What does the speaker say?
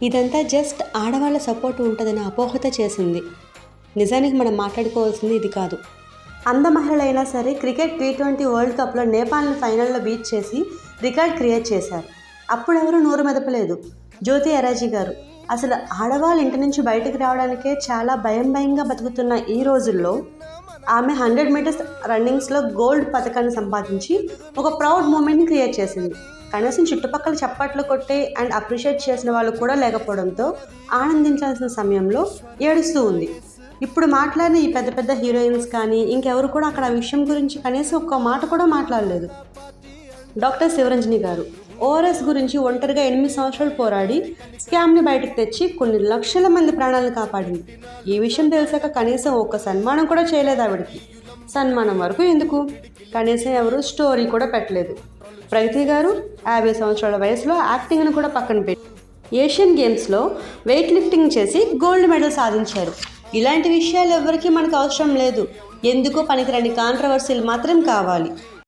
ఇదంతా జస్ట్ ఆడవాళ్ళ సపోర్ట్ ఉంటుందని అపోహత చేసింది. నిజానికి మనం మాట్లాడుకోవాల్సింది ఇది కాదు. అంద మహిళలైనా సరే క్రికెట్ T20 వరల్డ్ కప్లో నేపాల్ని ఫైనల్లో బీట్ చేసి రికార్డ్ క్రియేట్ చేశారు. అప్పుడెవరూ నోరు మెదపలేదు. జ్యోతి ఎరాజీ గారు అసలు ఆడవాళ్ళు ఇంటి నుంచి బయటకు రావడానికే చాలా భయంగా బతుకుతున్న ఈ రోజుల్లో ఆమె 100 మీటర్స్ రన్నింగ్స్లో గోల్డ్ పథకాన్ని సంపాదించి ఒక ప్రౌడ్ మూమెంట్ని క్రియేట్ చేసింది. కనీసం చుట్టుపక్కల చప్పట్లు కొట్టే అండ్ అప్రిషియేట్ చేసిన వాళ్ళు కూడా లేకపోవడంతో ఆనందించాల్సిన సమయంలో ఏడుస్తూ ఉంది. ఇప్పుడు మాట్లాడిన ఈ పెద్ద పెద్ద హీరోయిన్స్ కానీ ఇంకెవరు కూడా అక్కడ ఆ విషయం గురించి కనీసం ఒక్క మాట కూడా మాట్లాడలేదు. డాక్టర్ శివరంజని గారు ఓఆర్ఎస్ గురించి ఒంటరిగా 8 సంవత్సరాలు పోరాడి స్కామ్ని బయటకు తెచ్చి కొన్ని లక్షల మంది ప్రాణాలను కాపాడింది. ఈ విషయం తెలిసాక కనీసం ఒక్క సన్మానం కూడా చేయలేదు ఆవిడకి. సన్మానం వరకు ఎందుకు, కనీసం ఎవరు స్టోరీ కూడా పెట్టలేదు. ప్రగతి గారు 50 సంవత్సరాల వయసులో యాక్టింగ్ను కూడా పక్కన పెట్టి ఏషియన్ గేమ్స్లో వెయిట్ లిఫ్టింగ్ చేసి గోల్డ్ మెడల్ సాధించారు. ఇలాంటి విషయాలు ఎవరికి మనకు అవసరం లేదు. ఎందుకో పనికిరాని కాంట్రవర్సీలు మాత్రం కావాలి.